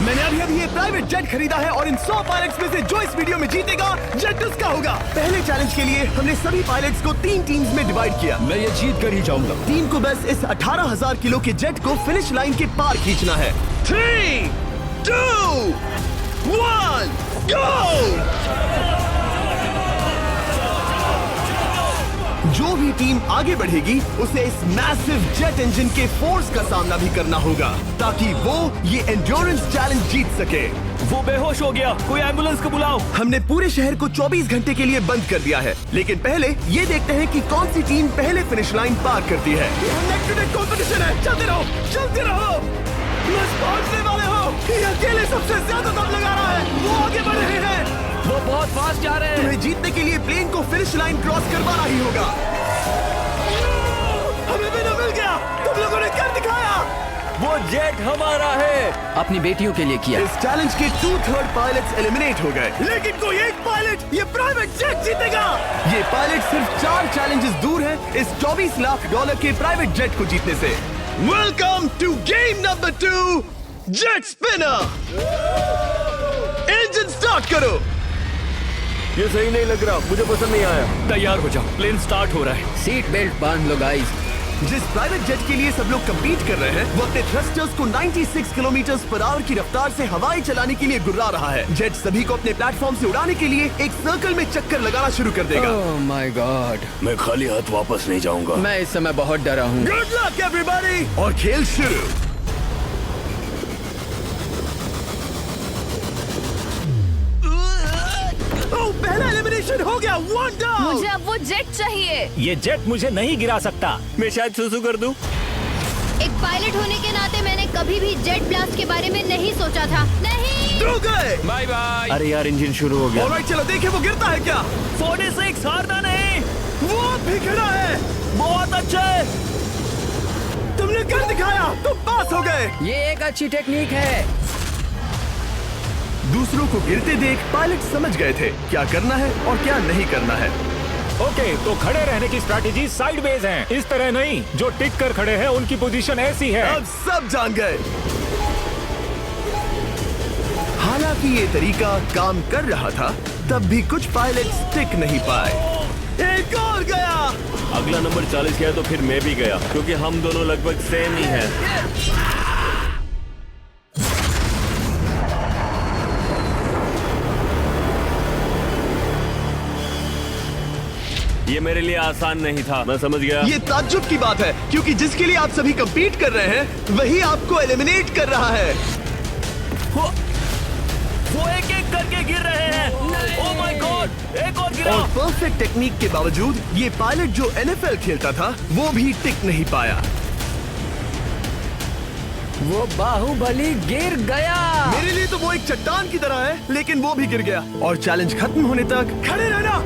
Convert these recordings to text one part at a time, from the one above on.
मैंने अभी ये प्राइवेट जेट खरीदा है और इन 100 पायलट्स में से जो इस वीडियो में जीतेगा जेट उसका होगा। पहले चैलेंज के लिए हमने सभी पायलट्स को 3 टीम्स में डिवाइड किया। मैं ये जीत कर ही जाऊंगा। टीम को बस इस 18,000 किलो के जेट को फिनिश लाइन के पार खींचना है। 3, 2, 1, गो! जो भी टीम आगे बढ़ेगी उसे इस मैसिव जेट इंजन के फोर्स का सामना भी करना होगा ताकि वो ये एंड्योरेंस चैलेंज जीत सके। वो बेहोश हो गया, कोई एम्बुलेंस को बुलाओ। हमने पूरे शहर को 24 घंटे के लिए बंद कर दिया है, लेकिन पहले ये देखते हैं कि कौन सी टीम पहले फिनिश लाइन पार करती है। नेक टू नेक कंपटीशन है, चलते रहो। बस पहुंचने वाले हो। ये अकेले सबसे ज्यादा दम लगा रहा है, वो आगे बढ़ रहे हैं। वो बहुत फास्ट जा रहे हैं। तुम्हें जीतने के लिए प्लेन को फिनिश लाइन क्रॉस करवाना ही होगा। हमें भी मिल गया, तुम लोगों ने कर दिखाया। वो जेट हमारा है। अपनी बेटियों के लिए किया। इस चैलेंज के 2/3 पायलट्स एलिमिनेट हो गए, लेकिन कोई एक पायलट ये प्राइवेट जेट जीतेगा। ये पायलट सिर्फ 4 चैलेंजेस दूर है इस $24 लाख के प्राइवेट जेट को जीतने से। Welcome to game number 2, jet spinner. Engine start करो। ये सही नहीं लग रहा, मुझे पसंद नहीं आया। तैयार हो जाओ, प्लेन स्टार्ट हो रहा है। सीट बेल्ट बांध लो गाइस। जिस प्राइवेट जेट के लिए सब लोग कम्पीट कर रहे हैं वो अपने थ्रस्टर्स को 96 किलोमीटर पर आवर की रफ्तार से हवाएं चलाने के लिए गुर्रा रहा है। जेट सभी को अपने प्लेटफॉर्म से उड़ाने के लिए एक सर्कल में चक्कर लगाना शुरू कर देगा। ओह माय गॉड, मैं खाली हाथ वापस नहीं जाऊंगा। मैं इस समय बहुत डरा हूँ। गुड लक एवरीबॉडी, और खेल शुरू। पहला एलिमिनेशन हो गया, 1 डाउन। मुझे अब वो जेट चाहिए। ये जेट मुझे नहीं गिरा सकता। मैं शायद सुसु कर दूं। एक पायलट होने के नाते मैंने कभी भी जेट ब्लास्ट के बारे में नहीं सोचा था। नहीं। ड्रू गए। Bye bye. अरे यार, इंजन शुरू हो गया। ऑलराइट, चलो देखें वो गिरता है क्या। 46 हारना नहीं। वो भी खड़ा है। बहुत अच्छा है। तुमने कर दिखाया, तुम पास हो गए। ये एक अच्छी टेक्निक है। दूसरों को गिरते देख पायलट समझ गए थे क्या करना है और क्या नहीं करना है। ओके, तो खड़े रहने की स्ट्रैटेजी साइडवेज है, इस तरह नहीं। जो टिक कर खड़े हैं उनकी पोजीशन ऐसी है। अब सब जान गए। हालांकि ये तरीका काम कर रहा था, तब भी कुछ पायलट टिक नहीं पाए। एक और गया। अगला नंबर 40 गया तो फिर मैं भी गया, क्योंकि हम दोनों लगभग सेम ही हैं। ये मेरे लिए आसान नहीं था, मैं समझ गया। ये ताज्जुब की बात है, क्योंकि जिसके लिए आप सभी कंपीट कर रहे हैं वही आपको एलिमिनेट कर रहा है। वो एक एक करके गिर रहे हैं। ओह माय गॉड, एक और गिरा। और परफेक्ट टेक्निक के बावजूद ये पायलट जो NFL खेलता था वो भी टिक नहीं पाया। वो बाहुबली गिर गया। मेरे लिए तो वो एक चट्टान की तरह है, लेकिन वो भी गिर गया। और चैलेंज खत्म होने तक खड़े रहना।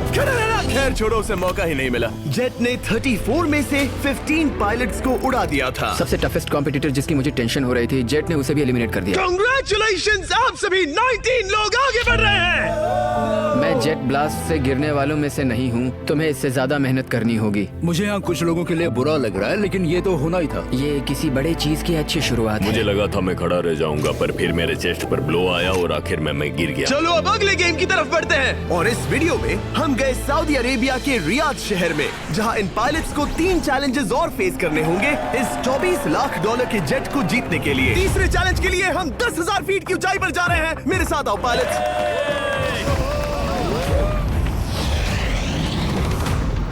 खैर छोड़ो, उसे मौका ही नहीं मिला। जेट ने 34 में से 15 पायलट्स को उड़ा दिया था। सबसे टफेस्ट कॉम्पिटिटर जिसकी मुझे टेंशन हो रही थी, जेट ने उसे भी एलिमिनेट कर दिया। कांग्रेचुलेशंस, आप सभी 19 लोग आगे बढ़ रहे हैं। मैं जेट ब्लास्ट से गिरने वालों में से नहीं हूँ, तुम्हें इससे ज्यादा मेहनत करनी होगी। मुझे यहाँ कुछ लोगों के लिए बुरा लग रहा है, लेकिन ये तो होना ही था। ये किसी बड़े चीज की अच्छी शुरुआत है। मुझे लगा था मैं खड़ा रह जाऊंगा, पर फिर मेरे चेस्ट पर ब्लो आया और आखिर में मैं गिर गया। चलो अब अगले गेम की तरफ बढ़ते हैं। और इस वीडियो में हम गए सऊदी अरेबिया के रियाद शहर में, जहां इन पायलट्स को 3 चैलेंजेस और फेस करने होंगे इस $24 लाख के जेट को जीतने के लिए। तीसरे चैलेंज के लिए हम 10,000 फीट की ऊंचाई पर जा रहे हैं। मेरे साथ आओ पायलट्स।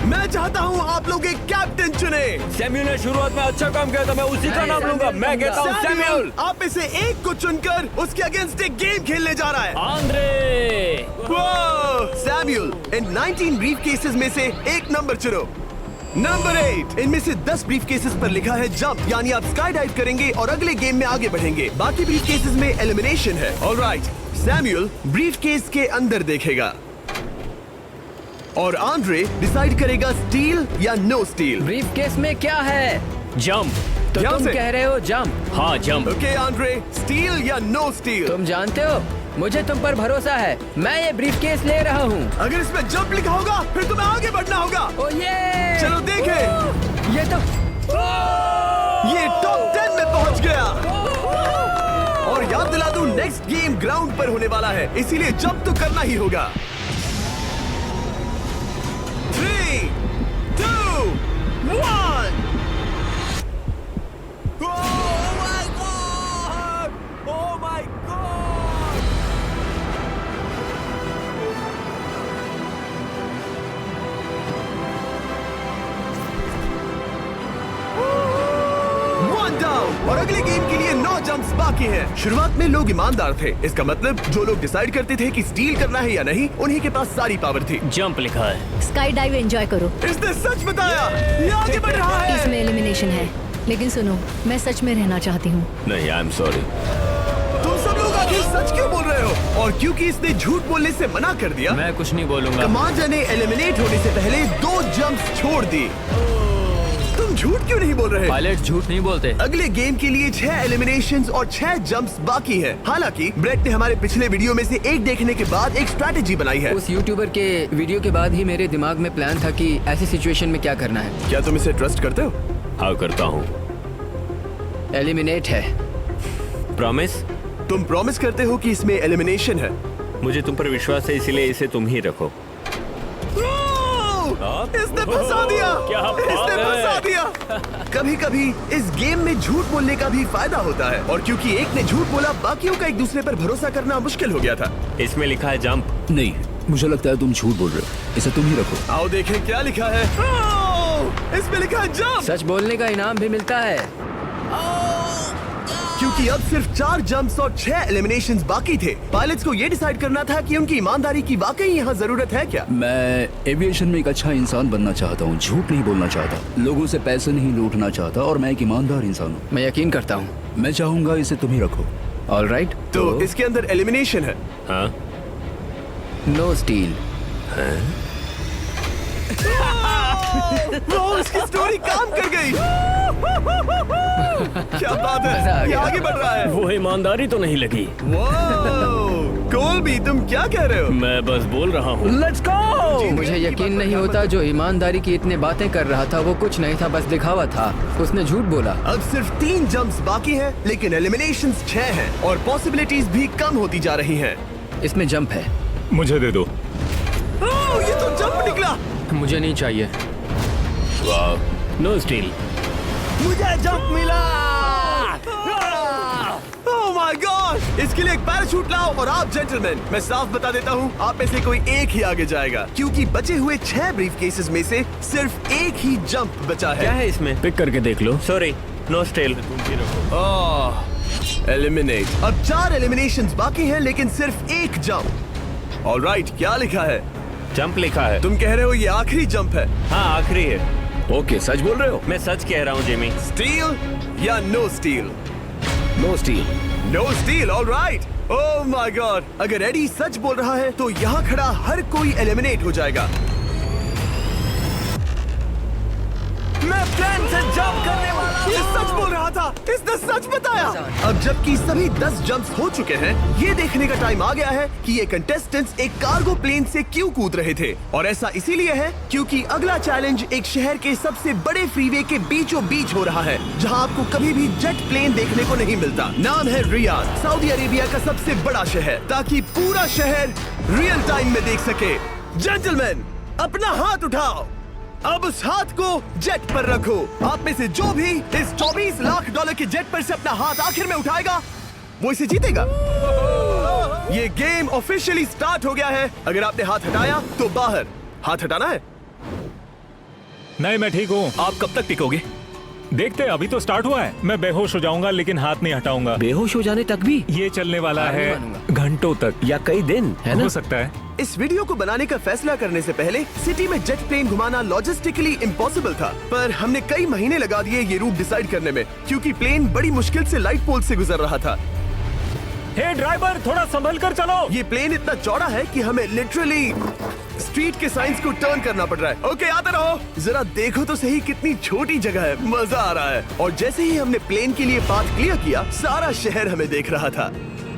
मैं चाहता हूँ आप लोग एक कैप्टन चुने। सैम्यूल ने शुरुआत में अच्छा काम किया था, मैं उसी का नाम लूंगा। मैं कहता हूँ सैम्यूल। आप में से एक को चुनकर उसके अगेंस्ट एक गेम खेलने जा रहा है। आंद्रे। सैम्यूल, इन 19 ब्रीफ केसेस में से एक नंबर चुनो। नंबर 8। इनमें से 10 ब्रीफ केसेस पर लिखा है जंप, यानी आप स्काई डाइव करेंगे और अगले गेम में आगे बढ़ेंगे। बाकी ब्रीफ केसेस में एलिमिनेशन है। ऑलराइट, सैम्यूल ब्रीफ केस के अंदर देखेगा और आंद्रे डिसाइड करेगा स्टील या नो स्टील। ब्रीफ केस में क्या है? जंप। तो यहाँ तुम से? कह रहे हो जंप? हाँ, जंप। ओके आंद्रे, स्टील या नो स्टील? तुम जानते हो, मुझे तुम पर भरोसा है। मैं ये ब्रीफ केस ले रहा हूँ। अगर इसमें जंप लिखा होगा फिर तुम्हें आगे बढ़ना होगा। ओ ये चलो देखें। ये तो ये टॉप 10 में पहुंच गया। और याद दिला जादू नेक्स्ट गेम ग्राउंड पर होने वाला है, इसीलिए जंप तो करना ही होगा। 3, 2, 1। Oh my God! One down, और अगले गेम के लिए 9 जंप्स बाकी हैं। शुरुआत में लोग ईमानदार थे, इसका मतलब जो लोग डिसाइड करते थे कि स्टील करना है या नहीं, उन्हीं के पास सारी पावर थी। जंप लिखा है। स्काई डाइव एंजॉय करो। इसने सच बताया, ये आगे बढ़ रहा है। इसमें एलिमिनेशन है, लेकिन सुनो, मैं सच में रहना चाहती हूँ। नहीं, आई एम सॉरी। तुम सब लोग आखिर सच क्यों बोल रहे हो? और क्योंकि इसने झूठ बोलने से मना कर दिया, मैं कुछ नहीं बोलूंगा। कमांडर ने एलिमिनेट होने से पहले 2 जंप्स छोड़ दी। तुम झूठ क्यों नहीं बोल रहे? पायलट झूठ नहीं बोलते। अगले गेम के लिए 6 एलिमिनेशंस और 6 जंप्स बाकी है। हालांकि ब्रेट ने हमारे पिछले वीडियो में से एक देखने के बाद एक स्ट्रैटेजी बनाई है। उस यूट्यूबर के वीडियो के बाद ही मेरे दिमाग में प्लान था कि ऐसी सिचुएशन में क्या करना है। क्या तुम इसे ट्रस्ट करते हो? हाँ, करता हूँ। एलिमिनेट है। प्रॉमिस? तुम प्रॉमिस करते हो कि इसमें एलिमिनेशन है? मुझे तुम पर विश्वास है, इसीलिए इसे तुम ही रखो। इसने फंसा दिया। क्या बात इसने है? फंसा दिया। कभी-कभी इस गेम में झूठ बोलने का भी फायदा होता है, और क्योंकि एक ने झूठ बोला, बाकियों का एक दूसरे पर भरोसा करना मुश्किल हो गया था। इसमें लिखा है जंप। नहीं, मुझे लगता है तुम झूठ बोल रहे हो। इसे तुम ही रखो। आओ देखें क्या लिखा है। इसमें लिखा है जंप। सच बोलने का इनाम भी मिलता है। क्योंकि अब सिर्फ 4 जंप्स और 6 एलिमिनेशंस बाकी थे, पायलट्स को ये डिसाइड करना था कि उनकी ईमानदारी की वाकई यहाँ जरूरत है क्या। मैं एविएशन में एक अच्छा इंसान बनना चाहता हूँ, झूठ नहीं बोलना चाहता, लोगों से पैसे नहीं लूटना चाहता, और मैं एक ईमानदार इंसान हूँ। मैं यकीन करता हूँ। मैं चाहूंगा इसे तुम ही रखो। All right. तो इसके अंदर एलिमिनेशन है। हाँ, नो स्टील। इसकी स्टोरी काम कर गई। क्या बात मजा आ है, ये गया। आगे बढ़ रहा है। वो ईमानदारी तो नहीं लगी। कोलबी, तुम क्या कह रहे हो? मैं बस बोल रहा हूँ। Let's go. मुझे यकीन नहीं होता जो ईमानदारी की इतने बातें कर रहा था वो कुछ नहीं था, बस दिखावा था। उसने झूठ बोला। अब सिर्फ 3 जंप्स बाकी हैं, लेकिन एलिमिनेशंस 6 हैं, और पॉसिबिलिटीज भी कम होती जा रही हैं। इसमें जंप है। मुझे दे दो। ये तो जंप निकला। मुझे नहीं चाहिए। No steel. मुझे जंप मिला। ओह माय गॉड! इसके लिए एक पैराशूट लाओ। और आप जेंटलमैन, मैं साफ बता देता हूँ, आप में से कोई एक ही आगे जाएगा, क्योंकि बचे हुए 6 ब्रीफ केसेस में से सिर्फ एक ही जंप बचा क्या है। है इसमें? पिक करके देख लो। Sorry, no steel. तुम ही रखो। एलिमिनेट। अब 4 एलिमिनेशंस बाकी हैं, लेकिन सिर्फ एक जंप। ऑलराइट, क्या लिखा है? जंप लिखा है। तुम कह रहे हो ये आखिरी जंप है? हाँ, आखिरी है। ओके, सच बोल रहे हो? मैं सच कह रहा हूँ जिमी। स्टील या no steel? No steel. No steel, alright. Oh my god! अगर एडी सच बोल रहा है तो यहाँ खड़ा हर कोई एलिमिनेट हो जाएगा। मैं प्लेन से जंप करने वाला हूँ। ये सच बोल रहा था, इसने सच बताया। अब जबकि सभी 10 जंप्स हो चुके हैं, ये देखने का टाइम आ गया है कि ये कंटेस्टेंट्स एक कार्गो प्लेन से क्यों कूद रहे थे। और ऐसा इसीलिए है क्योंकि अगला चैलेंज एक शहर के सबसे बड़े फ्रीवे के बीचों बीच हो रहा है, जहाँ आपको कभी भी जेट प्लेन देखने को नहीं मिलता। नाम है रियाद, सऊदी अरेबिया का सबसे बड़ा शहर, ताकि पूरा शहर रियल टाइम में देख सके। जेंटलमैन, अपना हाथ उठाओ। अब उस हाथ को जेट पर रखो। आप में से जो भी इस 24 लाख डॉलर के जेट पर से अपना हाथ आखिर में उठाएगा, वो इसे जीतेगा। ये गेम ऑफिशियली स्टार्ट हो गया है। अगर आपने हाथ हटाया तो बाहर। हाथ हटाना है। नहीं, मैं ठीक हूँ। आप कब तक टिकोगे? देखते, अभी तो स्टार्ट हुआ है। मैं बेहोश हो जाऊंगा, लेकिन हाथ नहीं हटाऊंगा। बेहोश हो जाने तक भी? ये चलने वाला हार नहीं है मानूंगा। घंटों तक, या कई दिन, है ना? हो सकता है। इस वीडियो को बनाने का फैसला करने से पहले सिटी में जेट प्लेन घुमाना लॉजिस्टिकली इम्पॉसिबल था, पर हमने कई महीने लगा दिए ये रूट डिसाइड करने में, क्योंकि प्लेन बड़ी मुश्किल से लाइट पोल से गुजर रहा था। हे ड्राइवर, थोड़ा संभल कर चलो। ये प्लेन इतना चौड़ा है कि हमें लिटरली स्ट्रीट के साइंस को टर्न करना पड़ रहा है। ओके, आते रहो। जरा देखो तो सही कितनी छोटी जगह है, मजा आ रहा है। और जैसे ही हमने प्लेन के लिए पाथ क्लियर किया, सारा शहर हमें देख रहा था।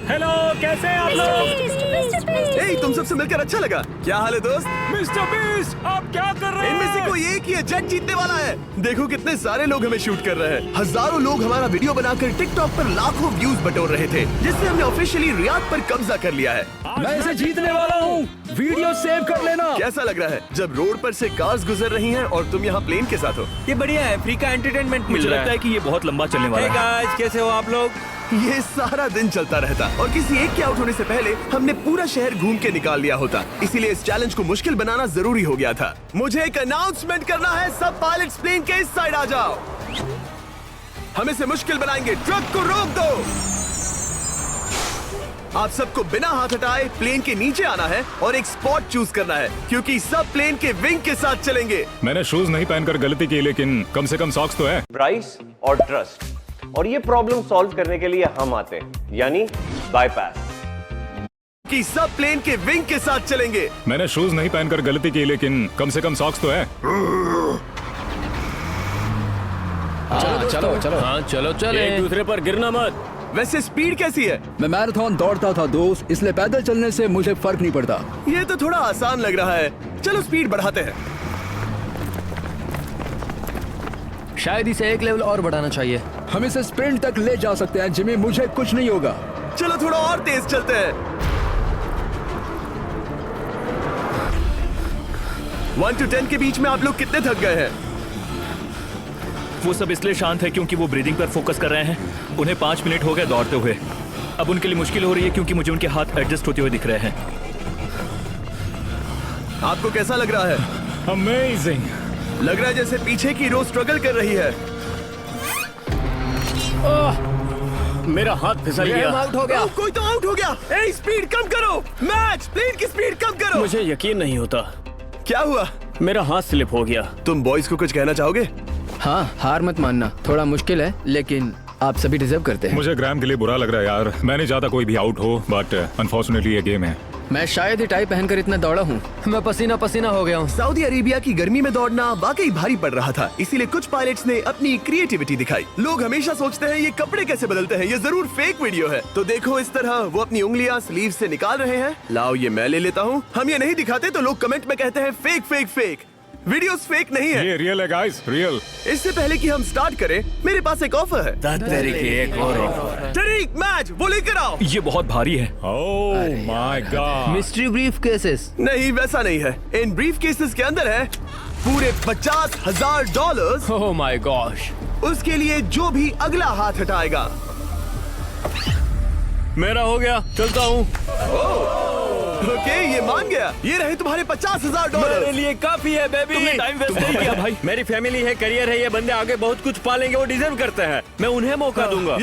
हेलो, कैसे हैं आप लोग? ए, तुम सबसे मिलकर अच्छा लगा। क्या हाल है दोस्त? मिस्टर बीस्ट, आप क्या कर रहे हैं? इनमें से कोई एक ही है जेट जीतने वाला है। देखो कितने सारे लोग हमें शूट कर रहे हैं। हजारों लोग हमारा वीडियो बनाकर टिकटॉक पर लाखों व्यूज बटोर रहे थे, जिससे हमने ऑफिशियली रियाद पर कब्जा कर लिया है। मैं इसे जीतने वाला हूँ। वीडियो सेव कर लेना। कैसा लग रहा है जब रोड पर से कार्स गुजर रही हैं और तुम यहाँ प्लेन के साथ हो? ये बढ़िया है, फ्री का एंटरटेनमेंट मिल मुझे रहा लगता है है। कि ये बहुत लंबा चलने वाला है। गाइस, कैसे हो आप लोग? ये सारा दिन चलता रहता और किसी एक के आउट होने से पहले हमने पूरा शहर घूम के निकाल लिया होता। इसीलिए इस चैलेंज को मुश्किल बनाना जरूरी हो गया था। मुझे एक अनाउंसमेंट करना है, सब पायलट्स प्लेन के इस साइड आ जाओ। हम इसे मुश्किल बनाएंगे, ट्रक को रोक दो। आप सबको बिना हाथ हटाए प्लेन के नीचे आना है और एक स्पॉट चूज करना है, क्योंकि सब प्लेन के विंग के साथ चलेंगे। मैंने शूज नहीं पहनकर गलती की, लेकिन कम से कम सॉक्स तो है। प्राइस और ट्रस्ट, और ये प्रॉब्लम सॉल्व करने के लिए हम आते हैं, यानी बाईपास। कि सब प्लेन के विंग के साथ चलेंगे। मैंने शूज नहीं पहनकर गलती की, लेकिन कम से कम सॉक्स तो है। चलो चलो। हाँ चलो चले, एक दूसरे पर गिरना मत। वैसे स्पीड कैसी है? मैं मैराथन दौड़ता था दोस्त, इसलिए पैदल चलने से मुझे फर्क नहीं पड़ता। ये तो थोड़ा आसान लग रहा है। चलो स्पीड बढ़ाते हैं। शायद इसे एक लेवल और बढ़ाना चाहिए। हम इसे स्प्रिंट तक ले जा सकते हैं जिमी, मुझे कुछ नहीं होगा। चलो थोड़ा और तेज चलते हैं। 1 to 10 के बीच में आप लोग कितने थक गए हैं? वो सब इसलिए शांत है क्योंकि वो ब्रीदिंग पर फोकस कर रहे हैं। उन्हें 5 मिनट हो गए दौड़ते हुए। अब उनके लिए मुश्किल हो रही है क्योंकि मुझे उनके हाथ एडजस्ट होते हुए दिख रहे हैं। आपको कैसा लग रहा है? अमेजिंग। लग रहा है जैसे पीछे की रो स्ट्रगल कर रही है। मेरा हाथ फिसल गया। आउट हो गया। ओह, कोई तो आउट हो गया। ए, स्पीड कम करो। मैच, प्लेन की स्पीड कम करो। मुझे यकीन नहीं होता, क्या हुआ? मेरा हाथ स्लिप हो गया। तुम बॉयज को कुछ कहना चाहोगे? हाँ, हार मत मानना। थोड़ा मुश्किल है, लेकिन आप सभी डिजर्व करते हैं। मुझे ग्राम के लिए बुरा लग रहा है यार। मैं नहीं चाहता कोई भी आउट हो, बट अनफॉर्चुनेटली ये गेम है। मैं शायद ही टाई पहनकर इतना दौड़ा हूँ। मैं पसीना पसीना हो गया हूँ। सऊदी अरेबिया की गर्मी में दौड़ना वाकई भारी पड़ रहा था, इसीलिए कुछ पायलट्स ने अपनी क्रिएटिविटी दिखाई। लोग हमेशा सोचते हैं ये कपड़े कैसे बदलते हैं, ये जरूर फेक वीडियो है। तो देखो इस तरह वो अपनी उंगलियां स्लीव से निकाल रहे हैं। लाओ ये मैं ले लेता हूँ। हम ये नहीं दिखाते तो लोग कमेंट में कहते हैं fake fake fake. Videos fake नहीं है। ये रियल है गाइस, रियल। इससे पहले कि हम स्टार्ट करें, मेरे पास एक ऑफर है। एक और तरीक, मैच वो लेकर आओ। ये बहुत भारी है। ओह my God. Mystery brief cases. नहीं, वैसा नहीं है। इन ब्रीफ केसेस के अंदर है पूरे $50,000। Oh my gosh. उसके लिए जो भी अगला हाथ हटाएगा। मेरा हो गया, चलता हूँ। ओके, ये मान गया। ये रहे तुम्हारे $50,000। मेरे लिए काफी है बेबी। तुमने टाइम वेस्ट नहीं किया भाई। मेरी फैमिली है, करियर है, ये बंदे आगे बहुत कुछ पालेंगे, वो डिजर्व करते हैं। मैं उन्हें मौका दूंगा।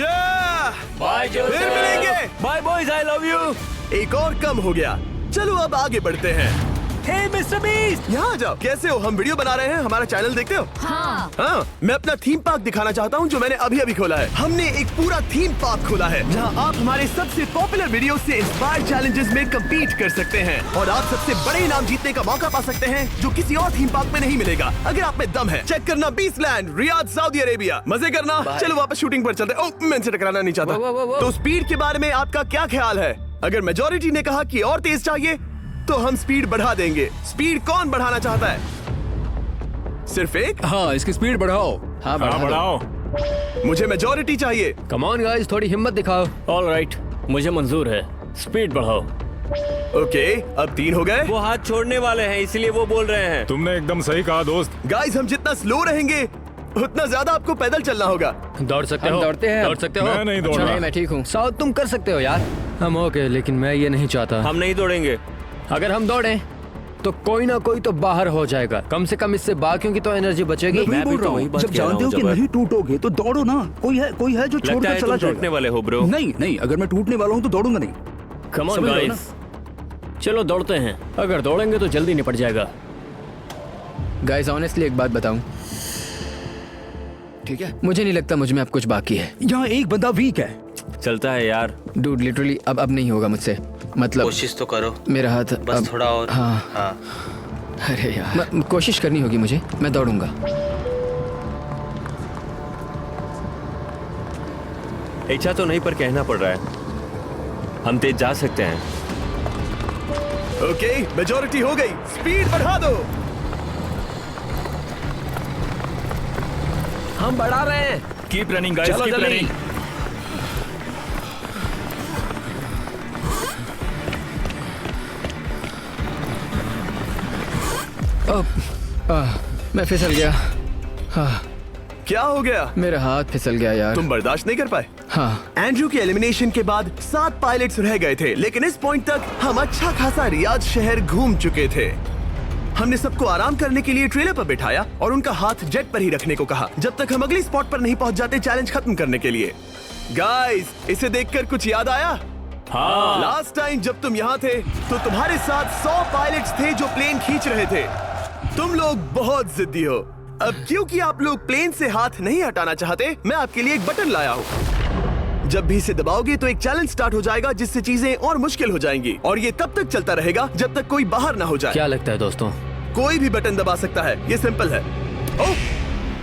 बाय, फिर मिलेंगे। Bye boys, I love you. एक और कम हो गया। चलो अब आगे बढ़ते हैं। हे मिस्टर बीस्ट, यहाँ आ जाओ। कैसे हो? हम वीडियो बना रहे हैं, हमारा चैनल देखते हो? हाँ, मैं अपना थीम पार्क दिखाना चाहता हूँ जो मैंने अभी अभी खोला है। हमने एक पूरा थीम पार्क खोला है जहाँ आप हमारे सबसे पॉपुलर वीडियो से इंस्पायर चैलेंजेस में कम्पीट कर सकते हैं और आप सबसे बड़े इनाम जीतने का मौका पा सकते हैं जो किसी और थीम पार्क में नहीं मिलेगा। अगर आप में दम है, चेक करना beast land, Riyadh, Saudi Arabia. मजे करना। चलो वापस शूटिंग पर चलते हैं। ओह, मैं इनसे टकराना नहीं चाहता। तो स्पीड के बारे में आपका क्या ख्याल है? अगर मेजोरिटी ने कहा कि और तेज चाहिए तो हम स्पीड बढ़ा देंगे। स्पीड कौन बढ़ाना चाहता है? सिर्फ एक? हाँ, इसकी स्पीड बढ़ाओ। हाँ, बढ़ाओ। मुझे मेजोरिटी चाहिए। कम ऑन गाइस, थोड़ी हिम्मत दिखाओ। ऑल राइट, मुझे मंजूर है। स्पीड बढ़ाओ। ओके, अब 3 हो गए। वो हाथ छोड़ने वाले हैं, इसलिए वो बोल रहे हैं। तुमने एकदम सही कहा दोस्त। गाइस, हम जितना स्लो रहेंगे उतना ज्यादा आपको पैदल चलना होगा। दौड़ सकते हो? दौड़ते हैं। दौड़ सकते हो? मैं नहीं दौड़ अच्छा, रहा। नहीं, मैं ठीक हूँ। साउथ तुम कर सकते हो यार। हम ओके, लेकिन मैं ये नहीं चाहता। हम नहीं दौड़ेंगे। अगर हम दौड़ें तो कोई ना कोई तो बाहर हो जाएगा। कम से कम इससे बाकियों की तो एनर्जी बचेगी। मैं बोल रहा हूँ, जब जानते हो कि नहीं टूटोगे तो दौड़ो ना। कोई है जो छोड़ लगता कर है चला तुम टूटने जाएगा। वाले हो ब्रो। नहीं, अगर मैं टूटने वाला हूँ तो दौड़ूंगा नहीं। कम ऑन समझ रहे हो गाइस, चलो दौड़ते हैं। अगर दौड़ेंगे तो जल्दी निपट जाएगा। गाइस, ऑनेस्टली एक बात बताऊं, ठीक है, मुझे नहीं लगता मुझ में अब कुछ बाकी है। यहाँ एक बंदा वीक है। चलता है यार। डूड, लिटरली अब नहीं होगा मुझसे। मतलब कोशिश तो करो, मेरा हाथ बस अब, थोड़ा और। हाँ। अरे यार, कोशिश करनी होगी मुझे। मैं दौड़ूंगा। इच्छा तो नहीं, पर कहना पड़ रहा है। हम तेज जा सकते हैं। ओके, मेजॉरिटी हो गई, स्पीड बढ़ा दो। हम बढ़ा रहे हैं। कीप रनिंग गाइस, चलो कीप जल्दी। रनिंग। मैं फिसल गया। क्या हो गया? मेरा हाथ फिसल गया यार। तुम बर्दाश्त नहीं कर पाए? हाँ। एंड्रू के एलिमिनेशन के बाद 7 पायलट्स रह गए थे, लेकिन इस पॉइंट तक हम अच्छा खासा रियाद शहर घूम चुके थे। हमने सबको आराम करने के लिए ट्रेलर पर बिठाया और उनका हाथ जेट पर ही रखने को कहा जब तक हम अगली स्पॉट पर नहीं पहुंच जाते चैलेंज खत्म करने के लिए। गाइस, इसे देखकर कुछ याद आया? हाँ। लास्ट टाइम जब तुम यहाँ थे तो तुम्हारे साथ 100 पायलट्स थे जो प्लेन खींच रहे थे। तुम लोग बहुत जिद्दी हो। अब क्योंकि आप लोग प्लेन से हाथ नहीं हटाना चाहते, मैं आपके लिए एक बटन लाया हूँ। जब भी इसे दबाओगे तो एक चैलेंज स्टार्ट हो जाएगा जिससे चीजें और मुश्किल हो जाएंगी और ये तब तक चलता रहेगा जब तक कोई बाहर ना हो जाए। क्या लगता है दोस्तों? कोई भी बटन दबा सकता है, ये सिंपल है। ओह,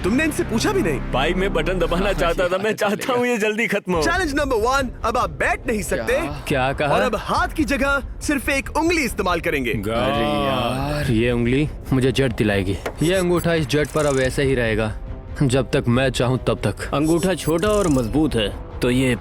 तुमने इनसे पूछा भी नहीं। भाई मैं बटन दबाना चाहता था, मैं चाहता हूँ ये जल्दी खत्म हो। चैलेंज नंबर 1, अब आप बैठ नहीं सकते। क्या कहा? और अब हाथ की जगह सिर्फ एक उंगली इस्तेमाल करेंगे। अरे यार, ये उंगली मुझे जेट दिलाएगी। ये अंगूठा इस जेट पर अब ऐसे ही रहेगा जब तक मैं चाहूँ तब तक। अंगूठा छोटा और मजबूत है तो ये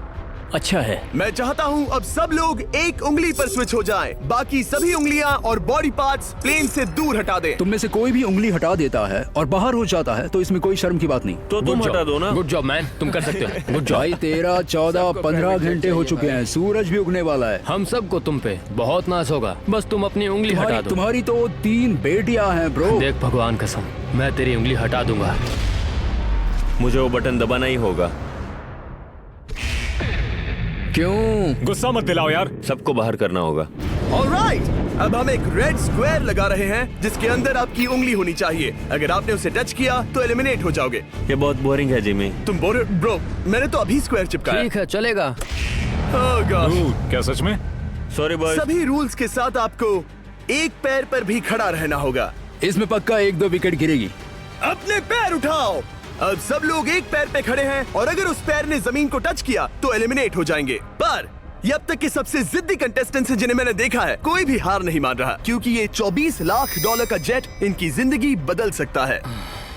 अच्छा है। मैं चाहता हूँ अब सब लोग एक उंगली पर स्विच हो जाएं। बाकी सभी उंगलियां और बॉडी पार्ट्स प्लेन से दूर हटा दें। तुम में से कोई भी उंगली हटा देता है और बाहर हो जाता है तो इसमें कोई शर्म की बात नहीं। तो तुम हटा दो ना। गुड जॉब मैन, तुम कर सकते हो। Good job. भाई 13, 14, 15 घंटे हो चुके हैं, सूरज भी उगने वाला है। हम सबको तुम पे बहुत नाज होगा, बस तुम अपनी उंगली हटा दो। तुम्हारी तो 3 बेटियां हैं ब्रो। देख भगवान कसम, मैं तेरी उंगली हटा दूंगा। मुझे वो बटन दबाना ही होगा। क्यों? गुस्सा मत दिलाओ यार। सबको बाहर करना होगा। ऑलराइट, अब हम एक रेड स्क्वायर लगा रहे हैं जिसके अंदर आपकी उंगली होनी चाहिए। अगर आपने उसे टच किया तो एलिमिनेट हो जाओगे। ये बहुत बोरिंग है जिमी। तुम ब्रो, मैंने तो अभी स्क्वायर चिपकाया। ठीक है, चलेगा। Oh gosh। क्या सच में? Sorry boy. सभी रूल्स के साथ आपको एक पैर पर भी खड़ा रहना होगा। इसमें पक्का 1-2 विकेट गिरेगी। अपने पैर उठाओ। अब सब लोग एक पैर पे खड़े हैं और अगर उस पैर ने जमीन को टच किया तो एलिमिनेट हो जाएंगे। पर ये अब तक के सबसे जिद्दी कंटेस्टेंट्स हैं जिन्हें मैंने देखा है। कोई भी हार नहीं मान रहा क्योंकि ये $24 लाख का जेट इनकी जिंदगी बदल सकता है।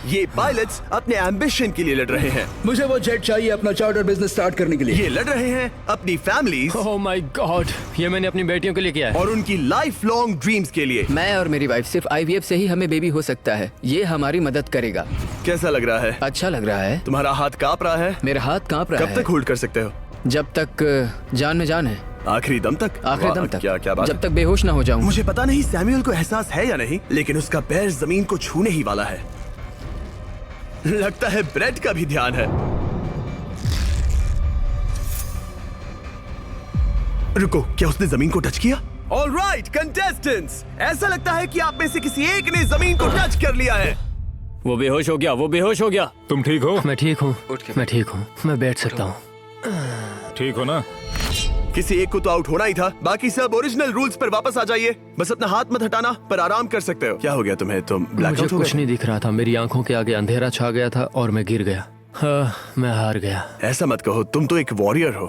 ये पायलट्स अपने एम्बिशन के लिए लड़ रहे हैं। मुझे वो जेट चाहिए अपना चार्टर बिजनेस स्टार्ट करने के लिए। ये लड़ रहे हैं अपनी फैमिलीज ओह माय गॉड, ये मैंने अपनी बेटियों के लिए किया है। और उनकी लाइफ लॉन्ग ड्रीम्स के लिए। मैं और मेरी वाइफ सिर्फ IVF से ही हमें बेबी हो सकता है। ये हमारी मदद करेगा। कैसा लग रहा है? अच्छा लग रहा है। तुम्हारा हाथ कांप रहा है? मेरा हाथ कांप रहा कब है। तक होल्ड कर सकते हो? जब तक जान में जान है। आखिरी दम तक? आखिरी दम वाह, तक। क्या बात जब है। तक बेहोश ना हो जाऊं। मुझे पता नहीं सैमुअल को एहसास है या नहीं, लेकिन उसका पैर जमीन को छूने ही वाला है। लगता है ब्रेड का भी ध्यान है। रुको, क्या उसने जमीन को टच किया? ऑलराइट कंटेस्टेंट्स, ऐसा लगता है कि आप में से किसी एक ने जमीन को टच कर लिया है। वो बेहोश हो गया, वो बेहोश हो गया। तुम ठीक हो? मैं ठीक हूँ, मैं ठीक हूँ, मैं बैठ सकता हूँ। ठीक हो ना? किसी एक को तो आउट होना ही था। बाकी सब ओरिजिनल रूल्स पर वापस आ जाइए। बस अपना हाथ मत हटाना, पर आराम कर सकते हो। क्या हो गया तुम्हें? तुम मुझे ब्लैकआउट हो कुछ गए? नहीं दिख रहा था। मेरी आंखों के आगे अंधेरा छा गया था और मैं गिर गया। हाँ, मैं हार गया। ऐसा मत कहो, तुम तो एक वॉरियर हो।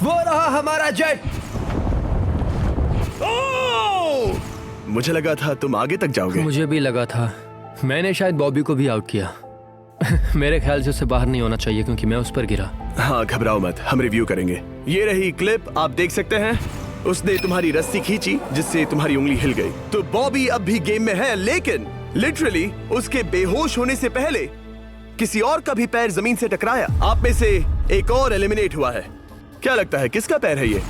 वो रहा हमारा जेट। ओह! मुझे लगा था तुम आगे तक जाओगे। मुझे भी लगा था। मैंने शायद बॉबी को भी आउट किया। मेरे ख्याल से उसे बाहर नहीं होना चाहिए क्योंकि मैं उस पर गिरा। हाँ, घबराओ मत, हम रिव्यू करेंगे। ये रही क्लिप, आप देख सकते हैं। उसने तुम्हारी रस्सी खींची जिससे तुम्हारी उंगली हिल गई। तो बॉबी अब भी गेम में है, लेकिन लिटरली उसके बेहोश होने से पहले किसी और का भी पैर जमीन से टकराया। आप में से एक और एलिमिनेट हुआ है। क्या लगता है किसका पैर है ये?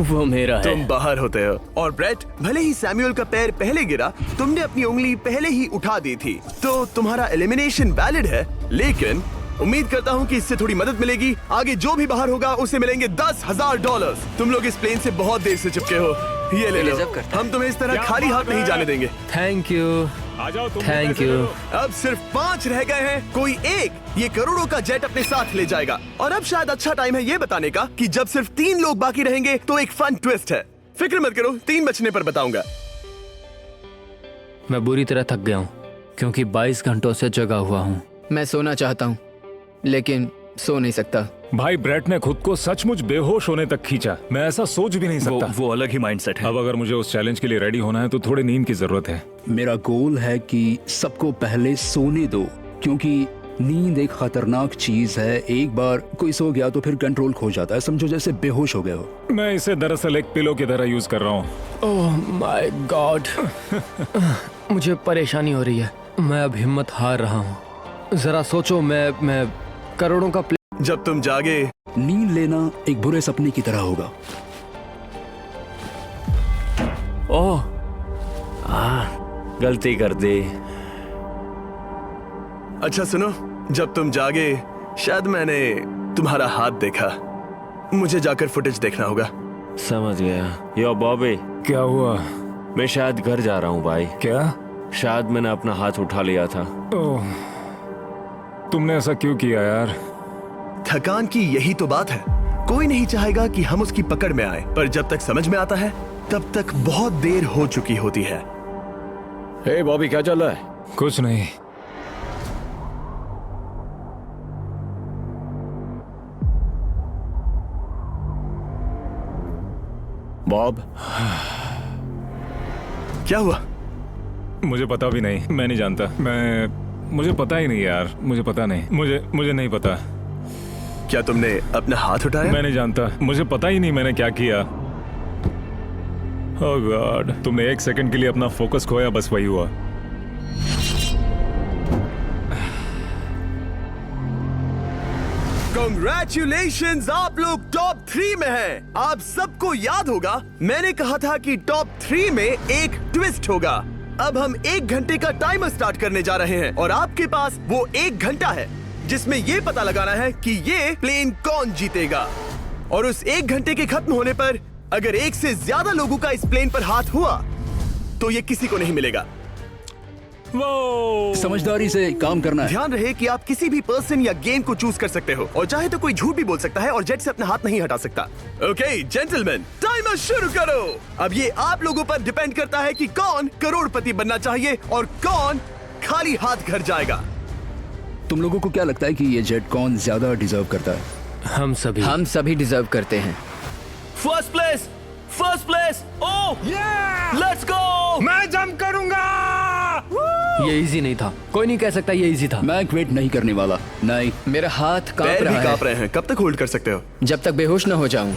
वो मेरा है। तुम बाहर होते हो। और ब्रेट, भले ही सैमुअल का पैर पहले गिरा, तुमने अपनी उंगली पहले ही उठा दी थी, तो तुम्हारा एलिमिनेशन वैलिड है। लेकिन उम्मीद करता हूँ कि इससे थोड़ी मदद मिलेगी। आगे जो भी बाहर होगा उसे मिलेंगे $10,000। तुम लोग इस प्लेन से बहुत देर से चिपके हो, ये ले लो। हम तुम्हें इस तरह खाली हाथ नहीं जाने देंगे। थैंक यू, आ जाओ तुम। Thank you. अब सिर्फ 5 रह गए हैं। कोई एक ये करोड़ों का जेट अपने साथ ले जाएगा। और अब शायद अच्छा टाइम है ये बताने का कि जब सिर्फ 3 लोग बाकी रहेंगे तो एक फन ट्विस्ट है। फिक्र मत करो, 3 बचने पर बताऊंगा। मैं बुरी तरह थक गया हूँ क्योंकि 22 घंटों से जगा हुआ हूँ। मैं सोना चाहता हूँ लेकिन सो नहीं सकता। भाई ब्रेट ने खुद को सचमुच बेहोश होने तक खींचा। मैं ऐसा सोच भी नहीं सकता। वो अलग ही माइंडसेट है। अब अगर मुझे उस चैलेंज के लिए रेडी होना है तो थोड़ी नींद की जरूरत है। मेरा गोल है कि सबको पहले सोने दो, क्योंकि नींद एक खतरनाक चीज है। एक बार कोई सो गया तो फिर कंट्रोल खो जाता है, समझो जैसे बेहोश हो गए हो। मैं इसे दरअसल एक पिलो की तरह यूज कर रहा हूँ। ओह माय गॉड, मुझे परेशानी हो रही है। मैं अब हिम्मत हार रहा हूँ। जरा सोचो, मैं करोड़ों का जब तुम जागे, नींद लेना एक बुरे सपने की तरह होगा। ओह, गलती कर दी। अच्छा सुनो, जब तुम जागे शायद मैंने तुम्हारा हाथ देखा। मुझे जाकर फुटेज देखना होगा। समझ गया। यो बॉबी, क्या हुआ? मैं शायद घर जा रहा हूँ भाई। क्या? शायद मैंने अपना हाथ उठा लिया था। ओह, तुमने ऐसा क्यों किया यार? थकान की यही तो बात है। कोई नहीं चाहेगा कि हम उसकी पकड़ में आए, पर जब तक समझ में आता है तब तक बहुत देर हो चुकी होती है। हे बॉबी, क्या चल रहा है? कुछ नहीं। बॉब, क्या हुआ? मुझे पता भी नहीं। मैं नहीं जानता। मुझे पता ही नहीं यार। मुझे पता नहीं। मुझे नहीं पता। क्या तुमने अपना हाथ उठाया? मैं नहीं जानता। मुझे पता ही नहीं मैंने क्या किया। ओह गॉड, तुमने एक सेकंड के लिए अपना फोकस खोया, बस वही हुआ। Congratulations, आप लोग टॉप 3 में हैं। आप सबको याद होगा मैंने कहा था कि टॉप 3 में एक ट्विस्ट होगा। अब हम 1 घंटे का टाइमर स्टार्ट करने जा रहे हैं और आपके पास वो 1 घंटा है जिसमें ये पता लगाना है कि ये प्लेन कौन जीतेगा। और उस 1 घंटे के खत्म होने पर अगर 1 से ज्यादा लोगों का इस प्लेन पर हाथ हुआ तो ये किसी को नहीं मिलेगा। समझदारी से काम करना है। ध्यान रहे कि आप किसी भी पर्सन या गेम को चूज कर सकते हो और चाहे तो कोई झूठ भी बोल सकता है और जेट से अपना हाथ नहीं हटा सकता। ओके जेंटलमैन, टाइमर शुरू करो। अब ये आप लोगों पर डिपेंड करता है कि कौन करोड़पति बनना चाहिए और कौन खाली हाथ घर जाएगा। तुम लोगों को क्या लगता है कि ये जेट कौन ज्यादा डिजर्व करता है? हम सभी डिजर्व करते हैं। First place, first place. Oh, let's go. मैं जंप करूंगा। ये इजी नहीं था। कोई नहीं कह सकता ये इजी था। मैं क्विट नहीं करने वाला। नहीं, मेरा हाथ कांप पैर भी रहा कांप है। रहे हैं। कब तक होल्ड कर सकते हो? जब तक बेहोश न हो जाऊं।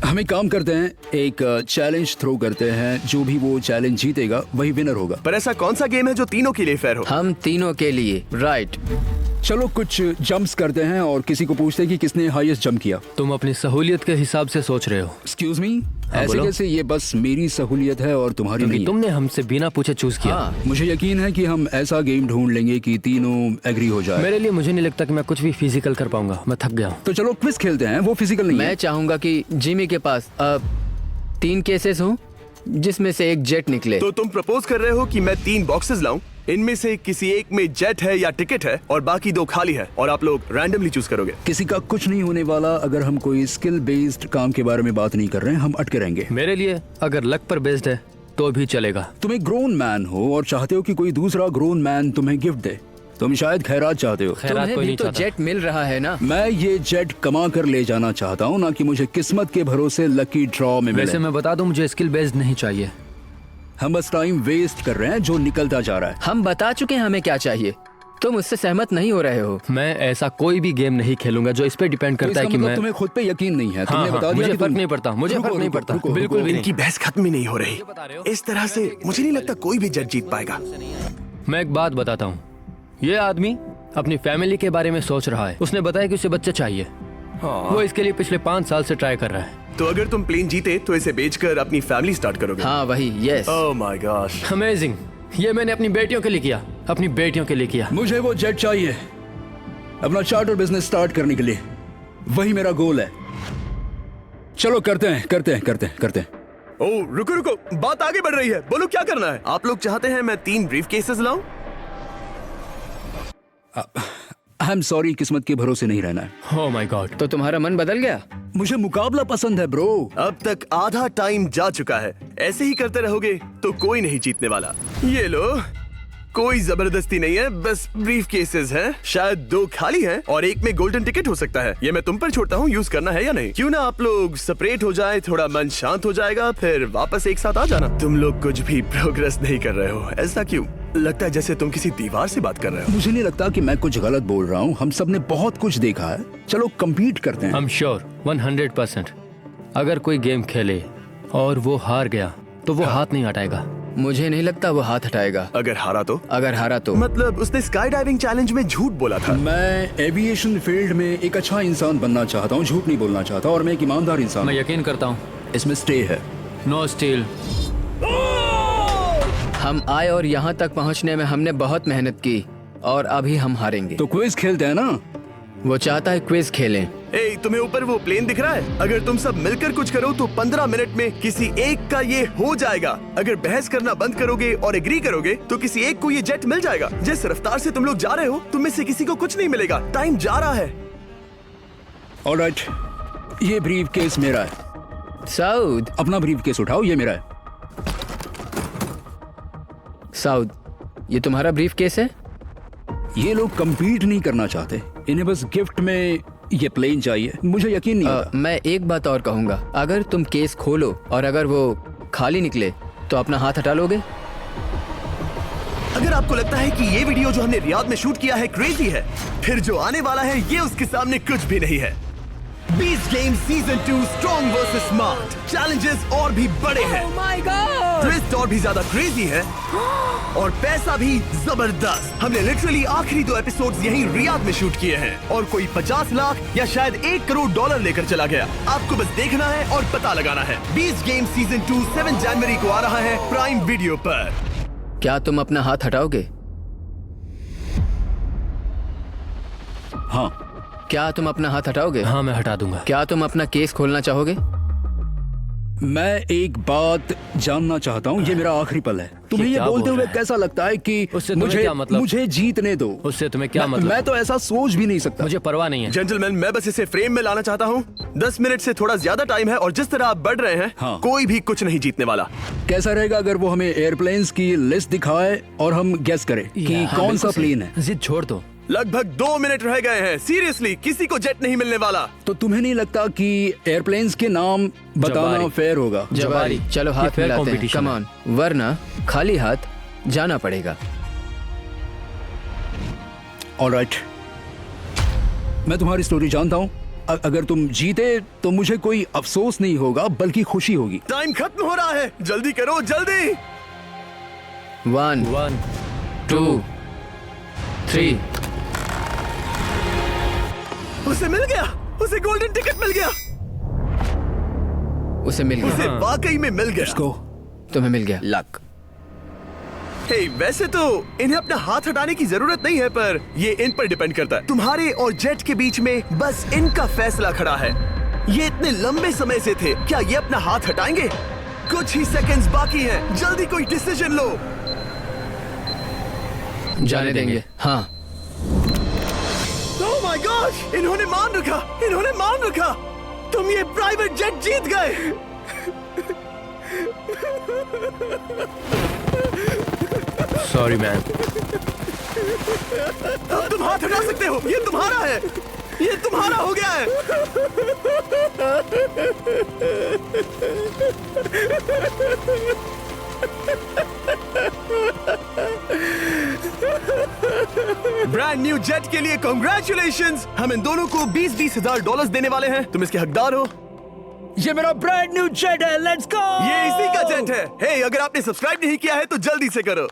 हम एक काम करते हैं, एक चैलेंज थ्रो करते हैं। जो भी वो चैलेंज जीतेगा वही विनर होगा। पर ऐसा कौन सा गेम है जो तीनों के लिए फेयर हो? हम तीनों के लिए। राइट। चलो कुछ जंप्स करते हैं और किसी को पूछते हैं कि किसने हाईएस्ट जंप किया। तुम अपनी सहूलियत के हिसाब से सोच रहे हो। एक्सक्यूज मी, ऐसे बोलो। कैसे? ये बस मेरी सहूलियत है और तुम्हारी क्योंकि नहीं। तुमने हमसे बिना पूछे चूज किया। हाँ, मुझे यकीन है कि हम ऐसा गेम ढूंढ लेंगे कि तीनों एग्री हो जाए। मेरे लिए मुझे नहीं लगता कि मैं कुछ भी फिजिकल कर पाऊंगा। मैं थक गया हूँ। तो चलो क्विज खेलते हैं। वो फिजिकल नहीं मैं है। चाहूंगा कि जिमी के पास अब 3 केसेस हों जिसमें से एक जेट निकले। तो तुम प्रपोज कर रहे हो कि मैं 3 बॉक्सेस लाऊं, इनमें से किसी एक में जेट है या टिकट है और बाकी 2 खाली है और आप लोग रैंडमली चूज करोगे। किसी का कुछ नहीं होने वाला। अगर हम कोई स्किल बेस्ड काम के बारे में बात नहीं कर रहे हैं, हम अटके रहेंगे। मेरे लिए अगर लक पर बेस्ड है तो भी चलेगा। तुम एक ग्रोन मैन हो और चाहते हो कि कोई दूसरा ग्रोन मैन तुम्हें गिफ्ट दे। तुम शायद खैरात चाहते हो। खैरात तुम्हें कोई भी नहीं तो चाहता। जेट मिल रहा है ना। मैं ये जेट कमा कर ले जाना चाहता हूँ, ना कि मुझे किस्मत के भरोसे लकी ड्रॉ में वैसे मिले। मैं बता दूं, मुझे स्किल बेस्ड नहीं चाहिए। हम बस टाइम वेस्ट कर रहे हैं जो निकलता जा रहा है। हम बता चुके हैं हमें क्या चाहिए। तुम उससे सहमत नहीं हो रहे हो। मैं ऐसा कोई भी गेम नहीं खेलूंगा जो इस पे डिपेंड तो करता है इसका कि मतलब मैं तुम्हें खुद पे यकीन नहीं है। तुमने हाँ, बता दिया मुझे कि फर्क तुम- नहीं पड़ता। मुझे रुको, फर्क नहीं रुको, पड़ता। रुको, बिल्कुल रुको। भी नहीं। इनकी बहस खत्म ही नहीं हो रही। इस तरह से मुझे नहीं लगता कोई भी जेट जीत पाएगा। मैं एक बात बताता हूँ। ये आदमी अपनी फैमिली के बारे में सोच रहा है। उसने बताया कि उसे बच्चे चाहिए। वो इसके लिए पिछले 5 साल से ट्राई कर रहा है। तो अगर तुम प्लेन जीते तो इसे बेचकर अपनी फैमिली स्टार्ट करोगे? हाँ वही, yes. Oh my gosh, amazing. ये मैंने अपनी बेटियों के लिए किया। अपनी बेटियों के लिए किया। मुझे वो जेट चाहिए अपना चार्टर बिजनेस स्टार्ट करने के लिए। वही मेरा गोल है। चलो करते हैं। ओह रुको रुको, बात आगे बढ़ रही है। बोलो क्या करना है? आप लोग चाहते हैं मैं 3 ब्रीफ केसेस लाऊं? आई एम सॉरी, किस्मत के भरोसे नहीं रहना है। ओह माय गॉड। तो तुम्हारा मन बदल गया? मुझे मुकाबला पसंद है ब्रो। अब तक आधा टाइम जा चुका है। ऐसे ही करते रहोगे तो कोई नहीं जीतने वाला। ये लो, कोई जबरदस्ती नहीं है, बस ब्रीफ केसेस हैं। शायद 2 खाली हैं और एक में गोल्डन टिकट हो सकता है। ये मैं तुम पर छोड़ता हूँ, यूज करना है या नहीं। क्यों ना आप लोग सेपरेट हो जाए, थोड़ा मन शांत हो जाएगा, फिर वापस एक साथ आ जाना। तुम लोग कुछ भी प्रोग्रेस नहीं कर रहे हो, ऐसा क्यों? लगता है जैसे तुम किसी दीवार से बात कर रहे हो। मुझे नहीं लगता कि मैं कुछ गलत बोल रहा हूँ। हम सब ने बहुत कुछ देखा है। चलो कम्पीट करते हैं। I'm sure 100%। अगर कोई गेम खेले और वो हार गया तो वो हाथ नहीं हटाएगा। मुझे नहीं लगता वो हाथ हटाएगा। अगर हारा तो? अगर हारा तो मतलब उसने स्काई डाइविंग चैलेंज में झूठ बोला था। मैं एविएशन फील्ड में एक अच्छा इंसान बनना चाहता हूँ, झूठ नहीं बोलना चाहता, और मैं एक ईमानदार इंसान मैं हूँ। यकीन करता हूँ। इसमें स्टे है। No steel. हम आए और यहाँ तक पहुँचने में हमने बहुत मेहनत की और अभी हम हारेंगे। तो क्विज खेलते हैं ना? वो चाहता है क्विज खेलें। ए, तुम्हें ऊपर वो प्लेन दिख रहा है? अगर तुम सब मिलकर कुछ करो तो 15 मिनट में किसी एक का ये हो जाएगा। अगर बहस करना बंद करोगे और एग्री करोगे तो किसी एक को ये जेट मिल जाएगा। जिस रफ्तार से तुम लोग जा रहे हो, तुम में से किसी को कुछ नहीं मिलेगा। टाइम जा रहा है। ऑलराइट, ये ब्रीफ केस मेरा है। साउद, अपना ब्रीफ केस उठाओ, ये मेरा है। साउद, ये तुम्हारा ब्रीफ केस है? ये लोग compete नहीं करना चाहते, इन्हें बस गिफ्ट में ये प्लेन चाहिए। मुझे यकीन नहीं होता। मैं एक बात और कहूंगा, अगर तुम केस खोलो और अगर वो खाली निकले तो अपना हाथ हटा लोगे? अगर आपको लगता है कि ये वीडियो जो हमने रियाद में शूट किया है क्रेजी है, फिर जो आने वाला है ये उसके सामने कुछ भी नहीं है। Beast game season 2 strong versus smart. Challenges और भी बड़े हैं। ट्विस्ट और भी ज्यादा क्रेजी है और पैसा भी जबरदस्त। हमने लिटरली आखिरी 2 एपिसोड्स यहीं रियाद में शूट किए हैं और कोई 50 लाख या शायद $1 करोड़ लेकर चला गया। आपको बस देखना है और पता लगाना है। बीस्ट गेम सीजन 2 7 जनवरी को आ रहा है प्राइम वीडियो पर। क्या तुम अपना हाथ हटाओगे? हाँ। क्या तुम अपना हाथ हटाओगे? हाँ, मैं हटा दूंगा। क्या तुम अपना केस खोलना चाहोगे? मैं एक बात जानना चाहता हूँ, ये मेरा आखिरी पल है। तुम्हें ये क्या बोलते बोल हुए रहा है? कैसा लगता है कि उससे तुम्हें मुझे क्या मतलब? मुझे जीतने दो। उससे तुम्हें क्या मतलब? मैं तो ऐसा सोच भी नहीं सकता। मुझे परवाह नहीं है। जेंटलमैन, मैं बस इसे फ्रेम में लाना चाहता हूँ। 10 मिनट से थोड़ा ज्यादा टाइम है और जिस तरह आप बढ़ रहे हैं, हाँ। कोई भी कुछ नहीं जीतने वाला। कैसा रहेगा अगर वो हमें एयरप्लेन्स की लिस्ट दिखाए और हम गेस करें कि हाँ, कौन सा बिल्कुल सही। प्लेन है? जिद छोड़ दो। लगभग 2 मिनट रह गए हैं। सीरियसली, किसी को जेट नहीं मिलने वाला। तो तुम्हें नहीं लगता कि एयरप्लेन्स के नाम बताना जवारी। फेयर होगा? जवारी। चलो ये हाथ fair मिलाते हैं। competition कम है। ऑन, वरना खाली हाथ जाना पड़ेगा। ऑलराइट, मैं तुम्हारी स्टोरी जानता हूँ। अगर तुम जीते तो मुझे कोई अफसोस नहीं होगा बल्कि खुशी होगी। टाइम खत्म हो रहा है, जल्दी करो, जल्दी। 1 1 2 3। उसे मिल गया, उसे गोल्डन टिकट मिल गया। उसे मिल उसे गया। वाकई में मिल गया। इसको तुम्हें मिल गया। लक। हे, वैसे तो इन्हें अपना हाथ हटाने की जरूरत नहीं है, पर ये इन पर डिपेंड करता है। तुम्हारे और जेट के बीच में बस इनका फैसला खड़ा है। ये इतने लंबे समय से थे, क्या ये अपना हाथ हटाएंगे? कुछ ही सेकंड्स बाकी हैं, जल्दी कोई डिसीजन लो। जाने देंगे। हाँ। ओह माय गॉड, इन्होंने मान रखा, इन्होंने मान रखा। तुम ये प्राइवेट जेट जीत गए। Sorry man. अब तुम हाथ हटा सकते हो, ये तुम्हारा है, ये तुम्हारा हो गया है। ब्रांड न्यू जेट के लिए कांग्रेचुलेशंस। हम इन दोनों को $20,000 $20,000 देने वाले हैं। तुम इसके हकदार हो। ये मेरा ब्रांड न्यू जेट है, लेट्स गो। ये इसी का जेट है। हे, अगर आपने सब्सक्राइब नहीं किया है तो जल्दी से करो।